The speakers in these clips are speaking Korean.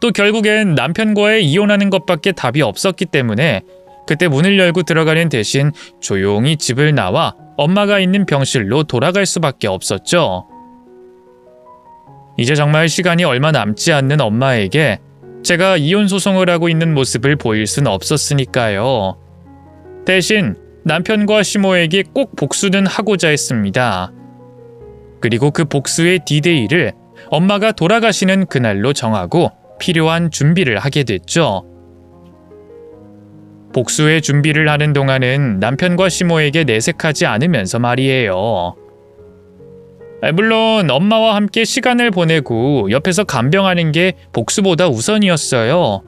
또 결국엔 남편과의 이혼하는 것밖에 답이 없었기 때문에 그때 문을 열고 들어가는 대신 조용히 집을 나와 엄마가 있는 병실로 돌아갈 수밖에 없었죠. 이제 정말 시간이 얼마 남지 않는 엄마에게 제가 이혼 소송을 하고 있는 모습을 보일 순 없었으니까요. 대신 남편과 시모에게 꼭 복수는 하고자 했습니다. 그리고 그 복수의 디데이를 엄마가 돌아가시는 그날로 정하고 필요한 준비를 하게 됐죠. 복수의 준비를 하는 동안은 남편과 시모에게 내색하지 않으면서 말이에요. 물론 엄마와 함께 시간을 보내고 옆에서 간병하는 게 복수보다 우선이었어요.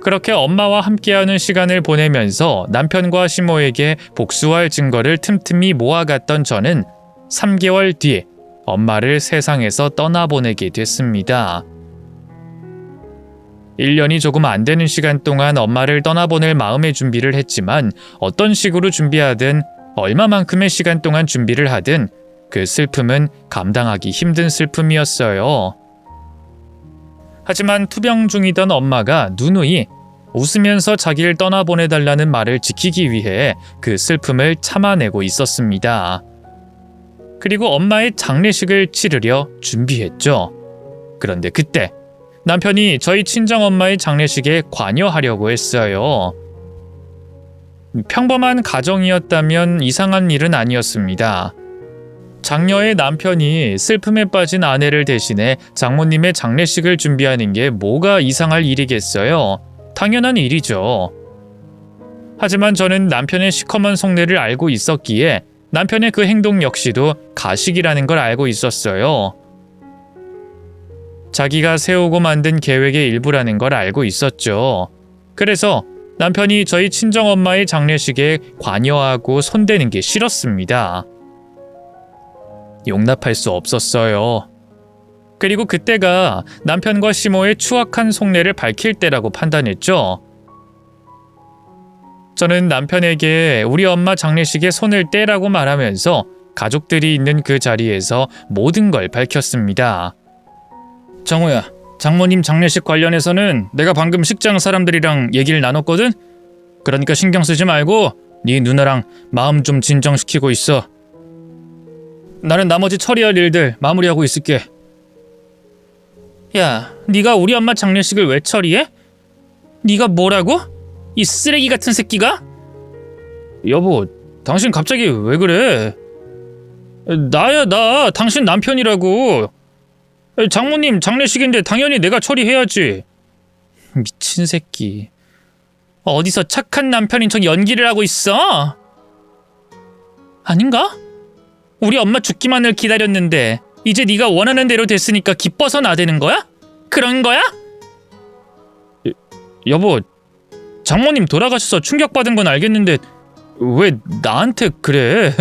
그렇게 엄마와 함께하는 시간을 보내면서 남편과 시모에게 복수할 증거를 틈틈이 모아갔던 저는 3개월 뒤에 엄마를 세상에서 떠나보내게 됐습니다. 1년이 조금 안 되는 시간 동안 엄마를 떠나보낼 마음의 준비를 했지만 어떤 식으로 준비하든 얼마만큼의 시간 동안 준비를 하든 그 슬픔은 감당하기 힘든 슬픔이었어요. 하지만 투병 중이던 엄마가 누누이 웃으면서 자기를 떠나보내달라는 말을 지키기 위해 그 슬픔을 참아내고 있었습니다. 그리고 엄마의 장례식을 치르려 준비했죠. 그런데 그때 남편이 저희 친정엄마의 장례식에 관여하려고 했어요. 평범한 가정이었다면 이상한 일은 아니었습니다. 장녀의 남편이 슬픔에 빠진 아내를 대신해 장모님의 장례식을 준비하는 게 뭐가 이상할 일이겠어요? 당연한 일이죠. 하지만 저는 남편의 시커먼 속내를 알고 있었기에 남편의 그 행동 역시도 가식이라는 걸 알고 있었어요. 자기가 세우고 만든 계획의 일부라는 걸 알고 있었죠. 그래서 남편이 저희 친정엄마의 장례식에 관여하고 손대는 게 싫었습니다. 용납할 수 없었어요. 그리고 그때가 남편과 시모의 추악한 속내를 밝힐 때라고 판단했죠. 저는 남편에게 우리 엄마 장례식에 손을 떼라고 말하면서 가족들이 있는 그 자리에서 모든 걸 밝혔습니다. 정우야, 장모님 장례식 관련해서는 내가 방금 식장 사람들이랑 얘기를 나눴거든? 그러니까 신경 쓰지 말고 네 누나랑 마음 좀 진정시키고 있어. 나는 나머지 처리할 일들 마무리하고 있을게. 야, 네가 우리 엄마 장례식을 왜 처리해? 네가 뭐라고? 이 쓰레기 같은 새끼가? 여보, 당신 갑자기 왜 그래? 나야 나, 당신 남편이라고. 장모님 장례식인데 당연히 내가 처리해야지. 미친 새끼. 어디서 착한 남편인 척 연기를 하고 있어? 아닌가? 우리 엄마 죽기만을 기다렸는데 이제 네가 원하는 대로 됐으니까 기뻐서 나대는 거야? 그런 거야? 여보, 장모님 돌아가셔서 충격받은 건 알겠는데 왜 나한테 그래?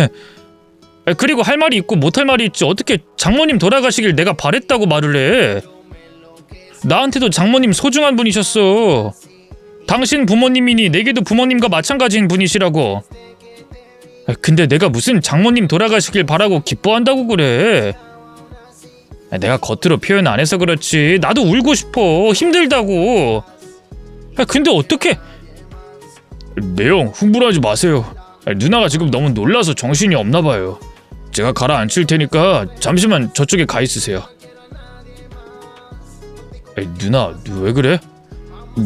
그리고 할 말이 있고 못할 말이 있지. 어떻게 장모님 돌아가시길 내가 바랬다고 말을 해. 나한테도 장모님 소중한 분이셨어. 당신 부모님이니 내게도 부모님과 마찬가지인 분이시라고. 근데 내가 무슨 장모님 돌아가시길 바라고 기뻐한다고 그래. 내가 겉으로 표현 안 해서 그렇지 나도 울고 싶어. 힘들다고. 근데 어떡해. 매형 흥분하지 마세요. 누나가 지금 너무 놀라서 정신이 없나 봐요. 제가 가라앉힐 테니까 잠시만 저쪽에 가 있으세요. 누나 왜 그래?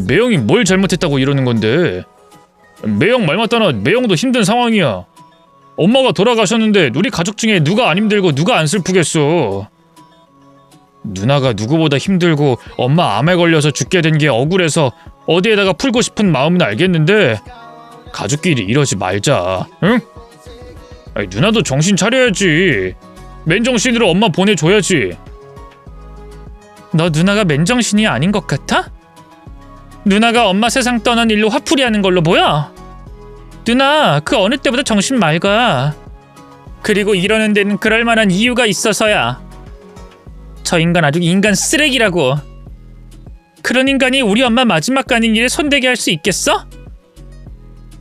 매형이 뭘 잘못했다고 이러는 건데. 매형 말 맞다나 매형도 힘든 상황이야. 엄마가 돌아가셨는데 우리 가족 중에 누가 안 힘들고 누가 안 슬프겠어. 누나가 누구보다 힘들고 엄마 암에 걸려서 죽게 된 게 억울해서 어디에다가 풀고 싶은 마음은 알겠는데 가족끼리 이러지 말자, 응? 아니, 누나도 정신 차려야지. 맨정신으로 엄마 보내줘야지. 너 누나가 맨정신이 아닌 것 같아? 누나가 엄마 세상 떠난 일로 화풀이하는 걸로 보여? 누나 그 어느 때보다 정신 맑아. 그리고 이러는 데는 그럴 만한 이유가 있어서야. 저 인간 아주 인간 쓰레기라고. 그런 인간이 우리 엄마 마지막 가는 일에 손대게 할 수 있겠어?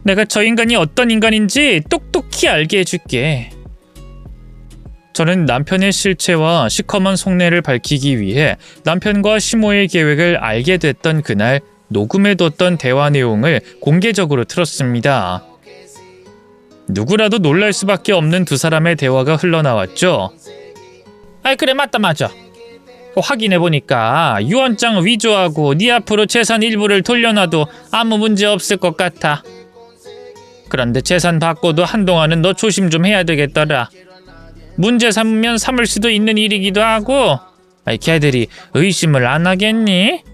내가 저 인간이 어떤 인간인지 똑똑히 알게 해줄게. 저는 남편의 실체와 시커먼 속내를 밝히기 위해 남편과 시모의 계획을 알게 됐던 그날 녹음해뒀던 대화 내용을 공개적으로 틀었습니다. 누구라도 놀랄 수밖에 없는 두 사람의 대화가 흘러나왔죠. 아이 그래 맞다. 확인해보니까 유언장 위조하고 네 앞으로 재산 일부를 돌려놔도 아무 문제 없을 것 같아. 그런데 재산 받고도 한동안은 너 조심 좀 해야 되겠더라. 문제 삼으면 삼을 수도 있는 일이기도 하고. 아이 걔들이 의심을 안 하겠니?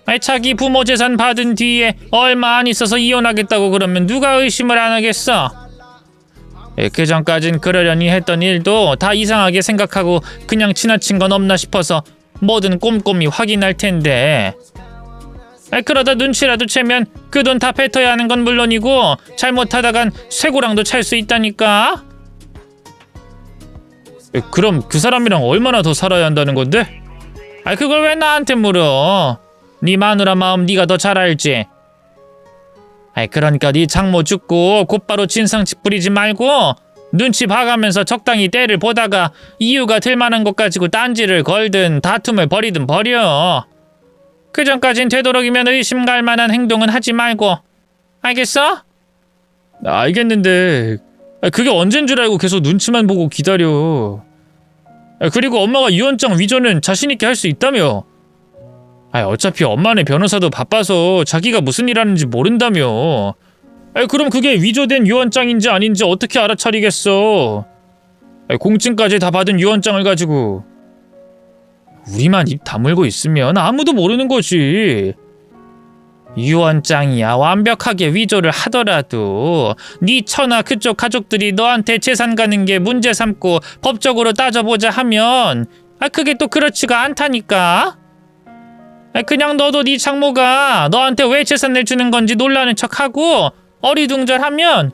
아이 자기 부모 재산 받은 뒤에 얼마 안 있어서 이혼하겠다고 그러면 누가 의심을 안 하겠어? 그 전까진 그러려니 했던 일도 다 이상하게 생각하고 그냥 지나친 건 없나 싶어서 뭐든 꼼꼼히 확인할 텐데. 그러다 눈치라도 채면 그 돈 다 뱉어야 하는 건 물론이고 잘못하다간 쇠고랑도 찰 수 있다니까. 그럼 그 사람이랑 얼마나 더 살아야 한다는 건데? 그걸 왜 나한테 물어? 네 마누라 마음 네가 더 잘 알지. 그러니까 네 장모 죽고 곧바로 진상집 부리지 말고 눈치 봐가면서 적당히 때를 보다가 이유가 될 만한 것 가지고 딴지를 걸든 다툼을 벌이든 벌여. 그 전까진 되도록이면 의심 갈 만한 행동은 하지 말고. 알겠어? 알겠는데 그게 언젠 줄 알고 계속 눈치만 보고 기다려. 그리고 엄마가 유언장 위조는 자신 있게 할 수 있다며. 어차피 엄마네 변호사도 바빠서 자기가 무슨 일 하는지 모른다며. 그럼 그게 위조된 유언장인지 아닌지 어떻게 알아차리겠어. 공증까지 다 받은 유언장을 가지고. 우리만 입 다물고 있으면 아무도 모르는 거지. 유언장이야 완벽하게 위조를 하더라도 네 처나 그쪽 가족들이 너한테 재산 가는 게 문제 삼고 법적으로 따져보자 하면 그게 또 그렇지가 않다니까. 그냥 너도 네 장모가 너한테 왜 재산을 주는 건지 놀라는 척하고 어리둥절하면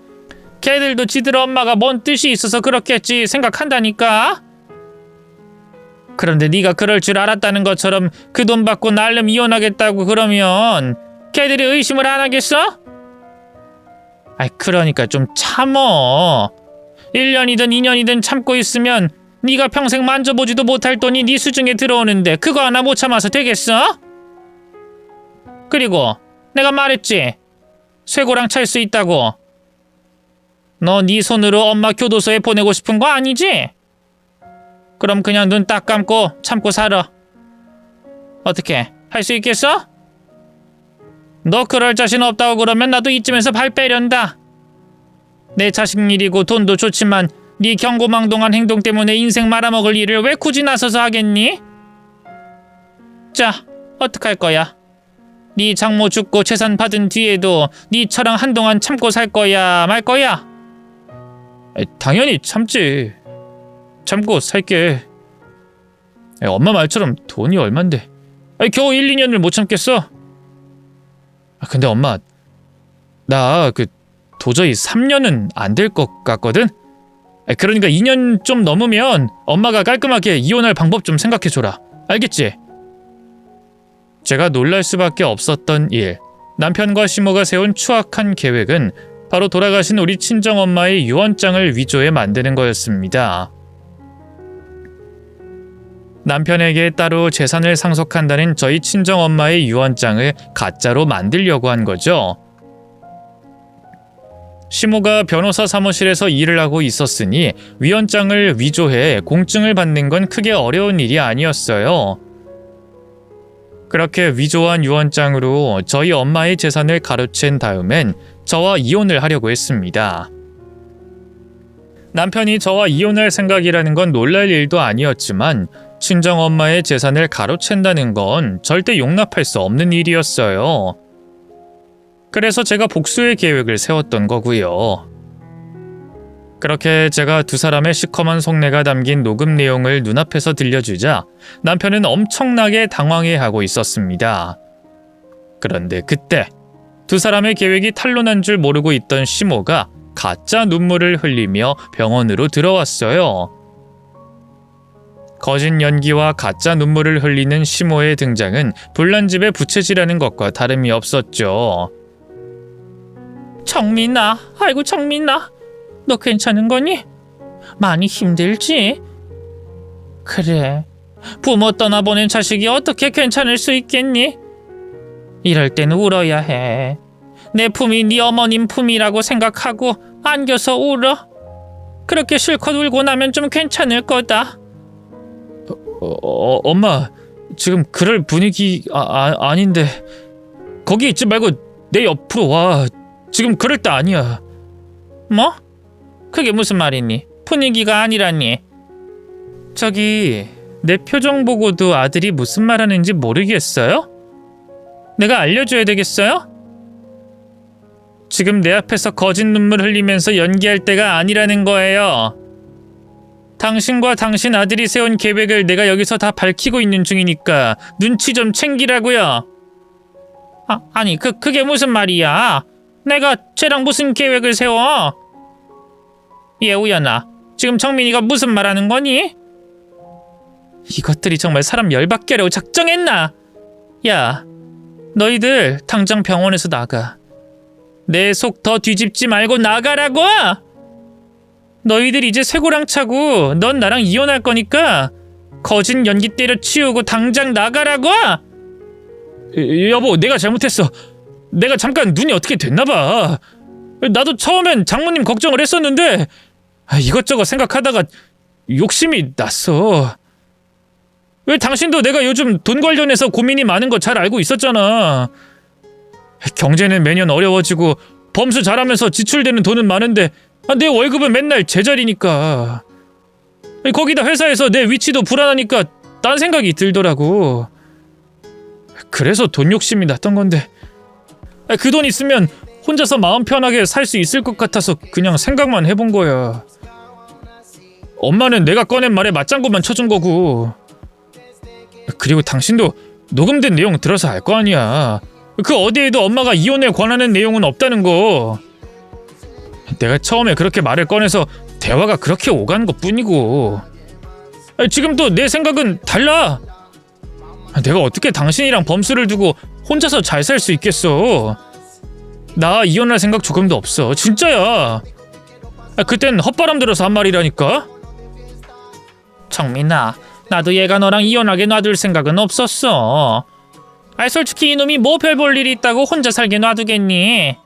걔들도 지들 엄마가 뭔 뜻이 있어서 그렇겠지 생각한다니까. 그런데 네가 그럴 줄 알았다는 것처럼 그 돈 받고 날름 이혼하겠다고 그러면 걔들이 의심을 안 하겠어? 그러니까 좀 참어. 1년이든 2년이든 참고 있으면 네가 평생 만져보지도 못할 돈이 네 수중에 들어오는데 그거 하나 못 참아서 되겠어? 그리고 내가 말했지. 쇠고랑 찰 수 있다고. 너 네 손으로 엄마 교도소에 보내고 싶은 거 아니지? 그럼 그냥 눈 딱 감고 참고 살아. 어떻게 할 수 있겠어? 너 그럴 자신 없다고 그러면 나도 이쯤에서 발 빼련다. 내 자식 일이고 돈도 좋지만 네 경고망동한 행동 때문에 인생 말아먹을 일을 왜 굳이 나서서 하겠니? 자, 어떡할 거야? 네 장모 죽고 재산 받은 뒤에도 네 처랑 한동안 참고 살 거야 말 거야? 당연히 참지. 참고 살게. 엄마 말처럼 돈이 얼만데 겨우 1, 2년을 못 참겠어? 근데 엄마 나 도저히 3년은 안 될 것 같거든? 그러니까 2년 좀 넘으면 엄마가 깔끔하게 이혼할 방법 좀 생각해줘라. 알겠지? 제가 놀랄 수밖에 없었던 일. 남편과 시모가 세운 추악한 계획은 바로 돌아가신 우리 친정엄마의 유언장을 위조해 만드는 거였습니다. 남편에게 따로 재산을 상속한다는 저희 친정엄마의 유언장을 가짜로 만들려고 한 거죠. 시모가 변호사 사무실에서 일을 하고 있었으니 위원장을 위조해 공증을 받는 건 크게 어려운 일이 아니었어요. 그렇게 위조한 유언장으로 저희 엄마의 재산을 가로챈 다음엔 저와 이혼을 하려고 했습니다. 남편이 저와 이혼할 생각이라는 건 놀랄 일도 아니었지만 친정엄마의 재산을 가로챈다는 건 절대 용납할 수 없는 일이었어요. 그래서 제가 복수의 계획을 세웠던 거고요. 그렇게 제가 두 사람의 시커먼 속내가 담긴 녹음 내용을 눈앞에서 들려주자 남편은 엄청나게 당황해하고 있었습니다. 그런데 그때 두 사람의 계획이 탄로난 줄 모르고 있던 시모가 가짜 눈물을 흘리며 병원으로 들어왔어요. 거짓 연기와 가짜 눈물을 흘리는 시모의 등장은 불난집에 부채질하는 것과 다름이 없었죠. 정민아, 아이고 정민아, 너 괜찮은 거니? 많이 힘들지? 그래, 부모 떠나보낸 자식이 어떻게 괜찮을 수 있겠니? 이럴 땐 울어야 해. 내 품이 네 어머님 품이라고 생각하고 안겨서 울어. 그렇게 실컷 울고 나면 좀 괜찮을 거다. 엄마, 지금 그럴 분위기 아닌데. 거기 있지 말고 내 옆으로 와. 지금 그럴 때 아니야. 뭐? 그게 무슨 말이니? 분위기가 아니라니. 저기, 내 표정 보고도 아들이 무슨 말하는지 모르겠어요? 내가 알려줘야 되겠어요? 지금 내 앞에서 거짓 눈물 흘리면서 연기할 때가 아니라는 거예요. 당신과 당신 아들이 세운 계획을 내가 여기서 다 밝히고 있는 중이니까 눈치 좀 챙기라고요. 아니 그게 무슨 말이야? 내가 쟤랑 무슨 계획을 세워? 얘 우연아, 지금 정민이가 무슨 말하는 거니? 이것들이 정말 사람 열받게 하려고 작정했나? 야, 너희들 당장 병원에서 나가. 내 속 더 뒤집지 말고 나가라고! 너희들 이제 쇠고랑 차고 넌 나랑 이혼할 거니까 거짓 연기 때려치우고 당장 나가라고! 여보, 내가 잘못했어. 내가 잠깐 눈이 어떻게 됐나 봐. 나도 처음엔 장모님 걱정을 했었는데 이것저것 생각하다가 욕심이 났어. 왜 당신도 내가 요즘 돈 관련해서 고민이 많은 거 잘 알고 있었잖아. 경제는 매년 어려워지고 범수 잘하면서 지출되는 돈은 많은데 내 월급은 맨날 제자리니까. 거기다 회사에서 내 위치도 불안하니까 딴 생각이 들더라고. 그래서 돈 욕심이 났던 건데 그 돈 있으면 혼자서 마음 편하게 살 수 있을 것 같아서 그냥 생각만 해본 거야. 엄마는 내가 꺼낸 말에 맞장구만 쳐준 거고. 그리고 당신도 녹음된 내용 들어서 알 거 아니야. 그 어디에도 엄마가 이혼에 권하는 내용은 없다는 거. 내가 처음에 그렇게 말을 꺼내서 대화가 그렇게 오간 것뿐이고. 지금 또 내 생각은 달라. 내가 어떻게 당신이랑 범수를 두고 혼자서 잘 살 수 있겠어. 나 이혼할 생각 조금도 없어. 진짜야. 그땐 헛바람 들어서 한 말이라니까. 정민아, 나도 얘가 너랑 이혼하게 놔둘 생각은 없었어. 솔직히 이놈이 뭐 별 볼 일이 있다고 혼자 살게 놔두겠니?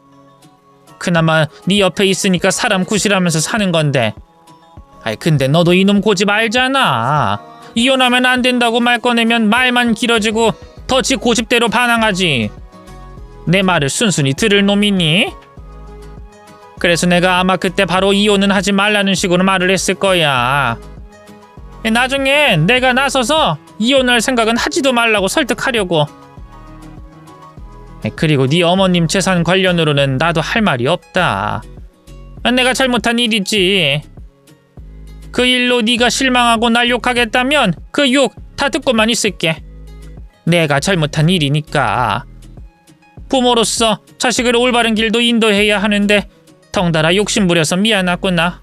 그나마 네 옆에 있으니까 사람 구실하면서 사는 건데. 근데 너도 이놈 고집 알잖아. 이혼하면 안 된다고 말 꺼내면 말만 길어지고 더 지 고집대로 반항하지. 내 말을 순순히 들을 놈이니? 그래서 내가 아마 그때 바로 이혼은 하지 말라는 식으로 말을 했을 거야. 나중에 내가 나서서 이혼할 생각은 하지도 말라고 설득하려고. 그리고 네 어머님 재산 관련으로는 나도 할 말이 없다. 내가 잘못한 일이지. 그 일로 네가 실망하고 날 욕하겠다면 그 욕 다 듣고만 있을게. 내가 잘못한 일이니까. 부모로서 자식을 올바른 길도 인도해야 하는데 덩달아 욕심부려서 미안하구나.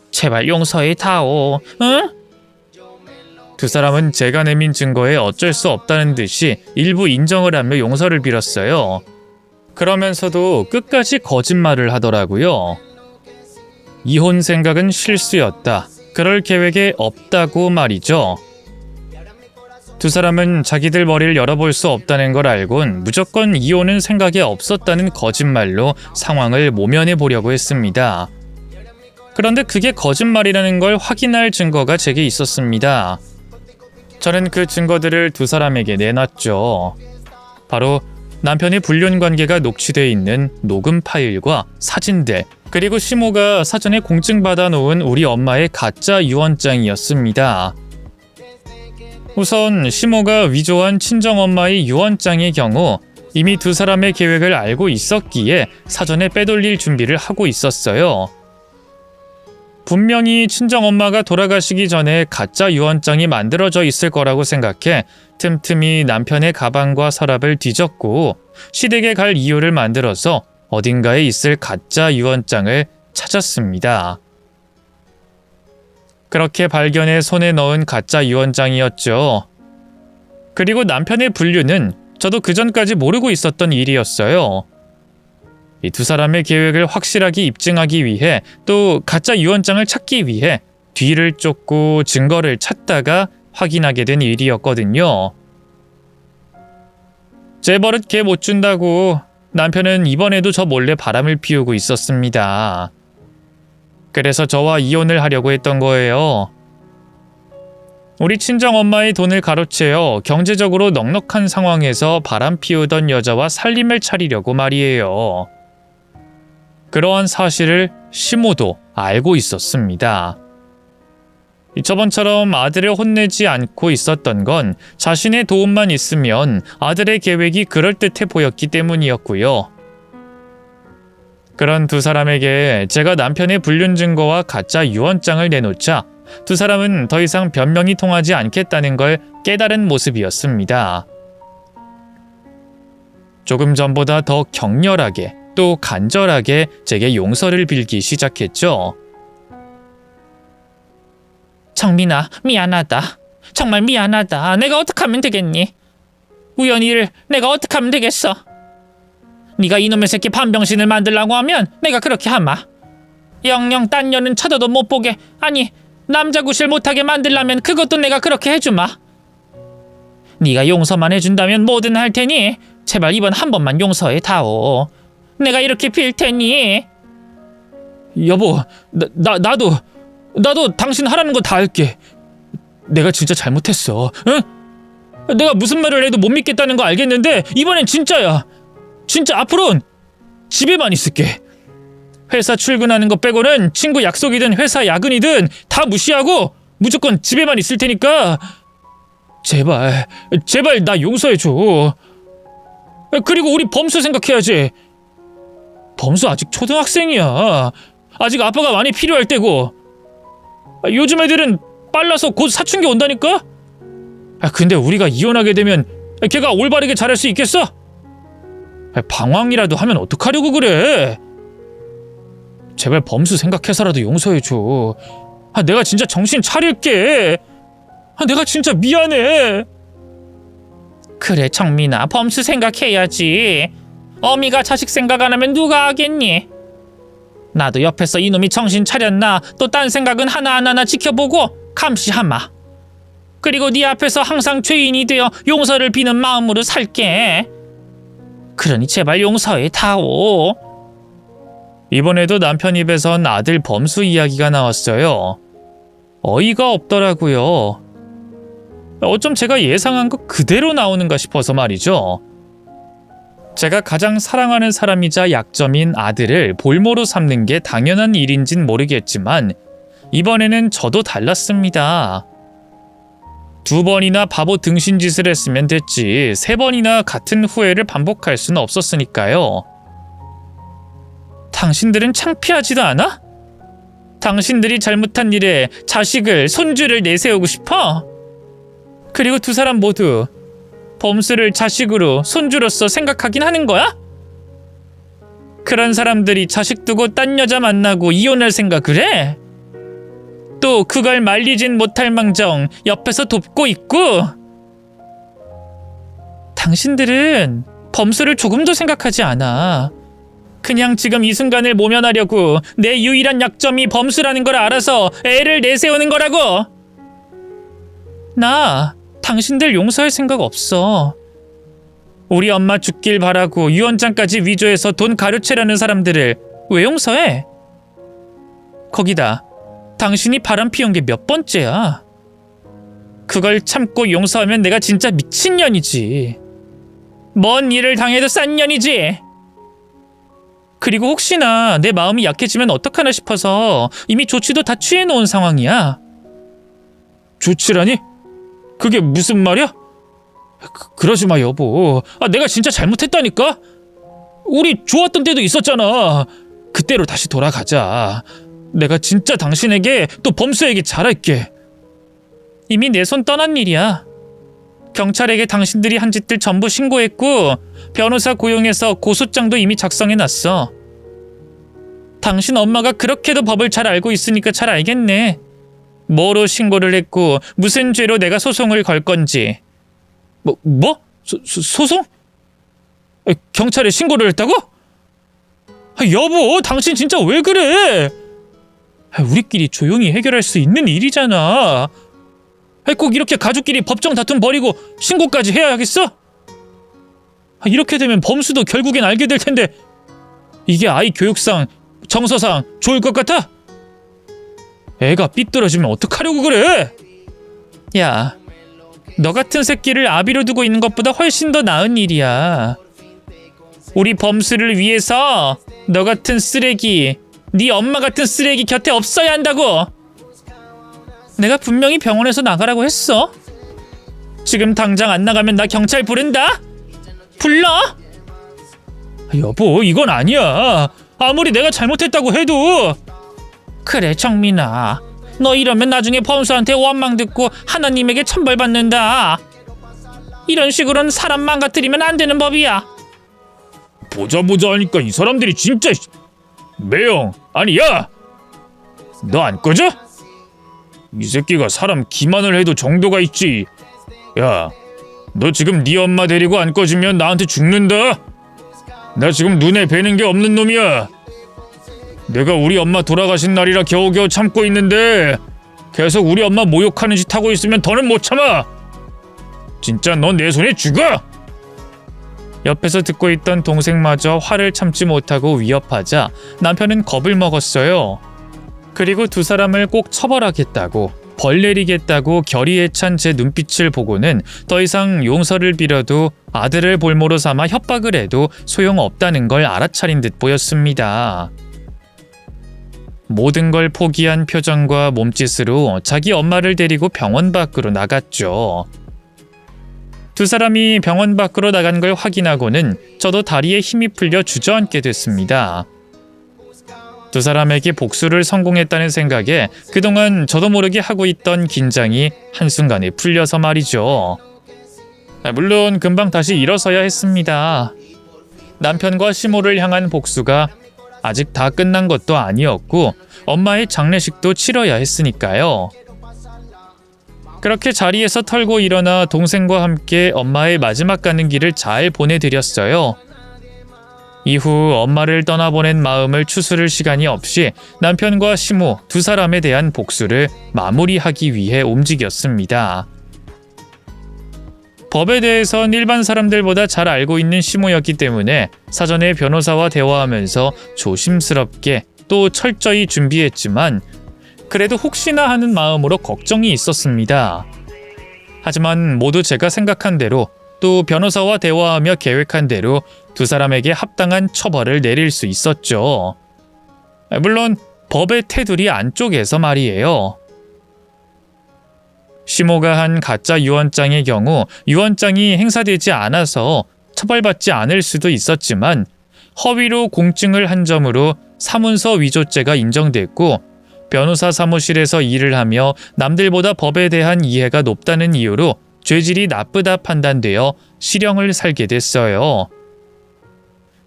제발 용서해 다오. 응? 두 사람은 제가 내민 증거에 어쩔 수 없다는 듯이 일부 인정을 하며 용서를 빌었어요. 그러면서도 끝까지 거짓말을 하더라고요. 이혼 생각은 실수였다. 그럴 계획에 없다고 말이죠. 두 사람은 자기들 머리를 열어볼 수 없다는 걸 알곤 무조건 이혼은 생각에 없었다는 거짓말로 상황을 모면해 보려고 했습니다. 그런데 그게 거짓말이라는 걸 확인할 증거가 제게 있었습니다. 저는 그 증거들을 두 사람에게 내놨죠. 바로 남편의 불륜 관계가 녹취되어 있는 녹음 파일과 사진들, 그리고 시모가 사전에 공증받아 놓은 우리 엄마의 가짜 유언장이었습니다. 우선 시모가 위조한 친정엄마의 유언장의 경우 이미 두 사람의 계획을 알고 있었기에 사전에 빼돌릴 준비를 하고 있었어요. 분명히 친정엄마가 돌아가시기 전에 가짜 유언장이 만들어져 있을 거라고 생각해 틈틈이 남편의 가방과 서랍을 뒤졌고 시댁에 갈 이유를 만들어서 어딘가에 있을 가짜 유언장을 찾았습니다. 그렇게 발견해 손에 넣은 가짜 유언장이었죠. 그리고 남편의 불륜은 저도 그전까지 모르고 있었던 일이었어요. 이 두 사람의 계획을 확실하게 입증하기 위해 또 가짜 유언장을 찾기 위해 뒤를 쫓고 증거를 찾다가 확인하게 된 일이었거든요. 제 버릇 개 못 준다고 남편은 이번에도 저 몰래 바람을 피우고 있었습니다. 그래서 저와 이혼을 하려고 했던 거예요. 우리 친정엄마의 돈을 가로채어 경제적으로 넉넉한 상황에서 바람 피우던 여자와 살림을 차리려고 말이에요. 그러한 사실을 시모도 알고 있었습니다. 저번처럼 아들을 혼내지 않고 있었던 건 자신의 도움만 있으면 아들의 계획이 그럴듯해 보였기 때문이었고요. 그런 두 사람에게 제가 남편의 불륜 증거와 가짜 유언장을 내놓자 두 사람은 더 이상 변명이 통하지 않겠다는 걸 깨달은 모습이었습니다. 조금 전보다 더 격렬하게 또 간절하게 제게 용서를 빌기 시작했죠. 정민아, 미안하다. 정말 미안하다. 내가 어떻게 하면 되겠니? 우연히를 내가 어떻게 하면 되겠어? 네가 이놈의 새끼 반병신을 만들라고 하면 내가 그렇게 하마. 영영 딴 년은 쳐다도 못 보게, 아니 남자 구실 못하게 만들라면 그것도 내가 그렇게 해주마. 네가 용서만 해준다면 뭐든 할 테니 제발 이번 한 번만 용서해 다오. 내가 이렇게 빌 테니. 여보, 나도 당신 하라는 거 다 할게. 내가 진짜 잘못했어. 응? 내가 무슨 말을 해도 못 믿겠다는 거 알겠는데 이번엔 진짜야. 진짜 앞으로는 집에만 있을게. 회사 출근하는 거 빼고는 친구 약속이든 회사 야근이든 다 무시하고 무조건 집에만 있을 테니까 제발 나 용서해줘. 그리고 우리 범수 생각해야지. 범수 아직 초등학생이야. 아직 아빠가 많이 필요할 때고. 요즘 애들은 빨라서 곧 사춘기 온다니까? 근데 우리가 이혼하게 되면 걔가 올바르게 자랄 수 있겠어? 방황이라도 하면 어떡하려고 그래? 제발 범수 생각해서라도 용서해줘. 내가 진짜 정신 차릴게. 내가 진짜 미안해. 그래 정민아, 범수 생각해야지. 어미가 자식 생각 안 하면 누가 하겠니? 나도 옆에서 이놈이 정신 차렸나 또 딴 생각은 하나하나 지켜보고 감시하마. 그리고 네 앞에서 항상 죄인이 되어 용서를 비는 마음으로 살게. 그러니 제발 용서해 다오. 이번에도 남편 입에선 아들 범수 이야기가 나왔어요. 어이가 없더라고요. 어쩜 제가 예상한 것 그대로 나오는가 싶어서 말이죠. 제가 가장 사랑하는 사람이자 약점인 아들을 볼모로 삼는 게 당연한 일인진 모르겠지만 이번에는 저도 달랐습니다. 2번이나 바보 등신짓을 했으면 됐지 3번이나 같은 후회를 반복할 수는 없었으니까요. 당신들은 창피하지도 않아? 당신들이 잘못한 일에 자식을, 손주를 내세우고 싶어? 그리고 두 사람 모두 범수를 자식으로, 손주로서 생각하긴 하는 거야? 그런 사람들이 자식 두고 딴 여자 만나고 이혼할 생각을 해? 또 그걸 말리진 못할 망정 옆에서 돕고 있고. 당신들은 범수를 조금도 생각하지 않아. 그냥 지금 이 순간을 모면하려고 내 유일한 약점이 범수라는 걸 알아서 애를 내세우는 거라고. 나 당신들 용서할 생각 없어. 우리 엄마 죽길 바라고 유언장까지 위조해서 돈 가로채려는 사람들을 왜 용서해? 거기다 당신이 바람 피운 게 몇 번째야. 그걸 참고 용서하면 내가 진짜 미친년이지. 뭔 일을 당해도 싼 년이지. 그리고 혹시나 내 마음이 약해지면 어떡하나 싶어서 이미 조치도 다 취해놓은 상황이야. 조치라니? 그게 무슨 말이야? 그러지 마 여보. 내가 진짜 잘못했다니까? 우리 좋았던 때도 있었잖아. 그때로 다시 돌아가자. 내가 진짜 당신에게 또 범수에게 잘할게. 이미 내 손 떠난 일이야. 경찰에게 당신들이 한 짓들 전부 신고했고 변호사 고용해서 고소장도 이미 작성해놨어. 당신 엄마가 그렇게도 법을 잘 알고 있으니까 잘 알겠네. 뭐로 신고를 했고 무슨 죄로 내가 소송을 걸 건지. 뭐? 소송? 경찰에 신고를 했다고? 여보, 당신 진짜 왜 그래? 우리끼리 조용히 해결할 수 있는 일이잖아. 꼭 이렇게 가족끼리 법정 다툼 벌이고 신고까지 해야 하겠어? 이렇게 되면 범수도 결국엔 알게 될 텐데 이게 아이 교육상, 정서상 좋을 것 같아? 애가 삐뚤어지면 어떡하려고 그래? 야, 너 같은 새끼를 아비로 두고 있는 것보다 훨씬 더 나은 일이야. 우리 범수를 위해서 너 같은 쓰레기, 네 엄마 같은 쓰레기 곁에 없어야 한다고. 내가 분명히 병원에서 나가라고 했어. 지금 당장 안 나가면 나 경찰 부른다. 불러. 여보, 이건 아니야. 아무리 내가 잘못했다고 해도. 그래, 정민아. 너 이러면 나중에 범수한테 원망 듣고 하나님에게 천벌받는다. 이런 식으로는 사람 망가뜨리면 안 되는 법이야. 보자 하니까 이 사람들이 진짜. 매영, 아니 야! 너 안 꺼져? 이 새끼가 사람 기만을 해도 정도가 있지. 야, 너 지금 네 엄마 데리고 안 꺼지면 나한테 죽는다. 나 지금 눈에 뵈는 게 없는 놈이야. 내가 우리 엄마 돌아가신 날이라 겨우겨우 참고 있는데 계속 우리 엄마 모욕하는 짓 하고 있으면 더는 못 참아. 진짜 넌 내 손에 죽어. 옆에서 듣고 있던 동생마저 화를 참지 못하고 위협하자 남편은 겁을 먹었어요. 그리고 두 사람을 꼭 처벌하겠다고, 벌 내리겠다고 결의에 찬 제 눈빛을 보고는 더 이상 용서를 빌어도 아들을 볼모로 삼아 협박을 해도 소용없다는 걸 알아차린 듯 보였습니다. 모든 걸 포기한 표정과 몸짓으로 자기 엄마를 데리고 병원 밖으로 나갔죠. 두 사람이 병원 밖으로 나간 걸 확인하고는 저도 다리에 힘이 풀려 주저앉게 됐습니다. 두 사람에게 복수를 성공했다는 생각에 그동안 저도 모르게 하고 있던 긴장이 한순간에 풀려서 말이죠. 물론 금방 다시 일어서야 했습니다. 남편과 시모를 향한 복수가 아직 다 끝난 것도 아니었고 엄마의 장례식도 치러야 했으니까요. 그렇게 자리에서 털고 일어나 동생과 함께 엄마의 마지막 가는 길을 잘 보내드렸어요. 이후 엄마를 떠나보낸 마음을 추스를 시간이 없이 남편과 시모 두 사람에 대한 복수를 마무리하기 위해 움직였습니다. 법에 대해선 일반 사람들보다 잘 알고 있는 시모였기 때문에 사전에 변호사와 대화하면서 조심스럽게 또 철저히 준비했지만 그래도 혹시나 하는 마음으로 걱정이 있었습니다. 하지만 모두 제가 생각한 대로 또 변호사와 대화하며 계획한 대로 두 사람에게 합당한 처벌을 내릴 수 있었죠. 물론 법의 테두리 안쪽에서 말이에요. 시모가 한 가짜 유언장의 경우 유언장이 행사되지 않아서 처벌받지 않을 수도 있었지만 허위로 공증을 한 점으로 사문서 위조죄가 인정됐고 변호사 사무실에서 일을 하며 남들보다 법에 대한 이해가 높다는 이유로 죄질이 나쁘다 판단되어 실형을 살게 됐어요.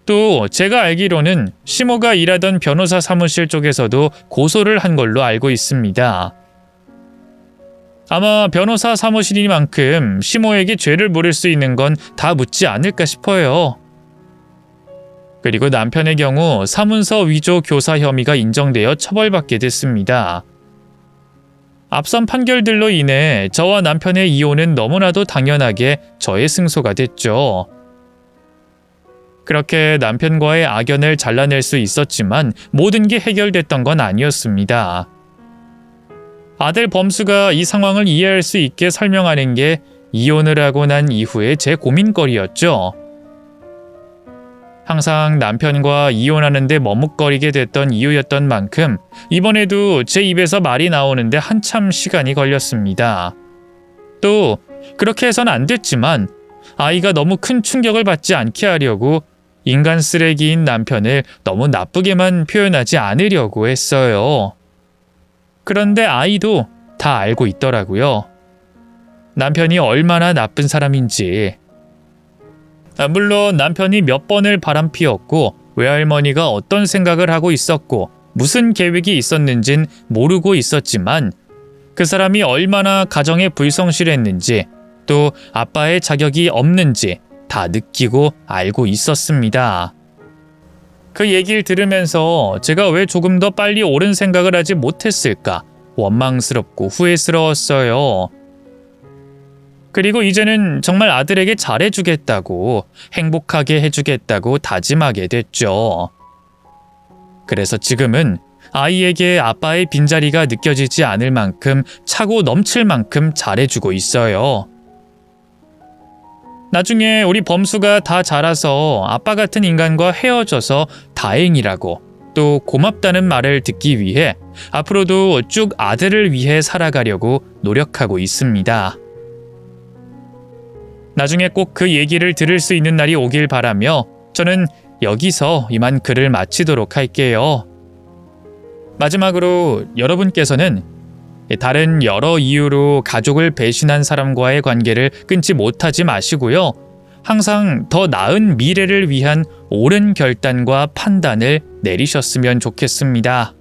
또 제가 알기로는 시모가 일하던 변호사 사무실 쪽에서도 고소를 한 걸로 알고 있습니다. 아마 변호사 사무실이니만큼 시모에게 죄를 물을 수 있는 건 다 묻지 않을까 싶어요. 그리고 남편의 경우 사문서 위조 교사 혐의가 인정되어 처벌받게 됐습니다. 앞선 판결들로 인해 저와 남편의 이혼은 너무나도 당연하게 저의 승소가 됐죠. 그렇게 남편과의 악연을 잘라낼 수 있었지만 모든 게 해결됐던 건 아니었습니다. 아들 범수가 이 상황을 이해할 수 있게 설명하는 게 이혼을 하고 난 이후의 제 고민거리였죠. 항상 남편과 이혼하는데 머뭇거리게 됐던 이유였던 만큼 이번에도 제 입에서 말이 나오는데 한참 시간이 걸렸습니다. 또 그렇게 해선 안 됐지만 아이가 너무 큰 충격을 받지 않게 하려고 인간 쓰레기인 남편을 너무 나쁘게만 표현하지 않으려고 했어요. 그런데 아이도 다 알고 있더라고요. 남편이 얼마나 나쁜 사람인지. 물론 남편이 몇 번을 바람피웠고 외할머니가 어떤 생각을 하고 있었고 무슨 계획이 있었는진 모르고 있었지만 그 사람이 얼마나 가정에 불성실했는지 또 아빠의 자격이 없는지 다 느끼고 알고 있었습니다. 그 얘기를 들으면서 제가 왜 조금 더 빨리 옳은 생각을 하지 못했을까 원망스럽고 후회스러웠어요. 그리고 이제는 정말 아들에게 잘해주겠다고, 행복하게 해주겠다고 다짐하게 됐죠. 그래서 지금은 아이에게 아빠의 빈자리가 느껴지지 않을 만큼, 차고 넘칠 만큼 잘해주고 있어요. 나중에 우리 범수가 다 자라서 아빠 같은 인간과 헤어져서 다행이라고, 또 고맙다는 말을 듣기 위해 앞으로도 쭉 아들을 위해 살아가려고 노력하고 있습니다. 나중에 꼭 그 얘기를 들을 수 있는 날이 오길 바라며 저는 여기서 이만 글을 마치도록 할게요. 마지막으로 여러분께서는 다른 여러 이유로 가족을 배신한 사람과의 관계를 끊지 못하지 마시고요. 항상 더 나은 미래를 위한 옳은 결단과 판단을 내리셨으면 좋겠습니다.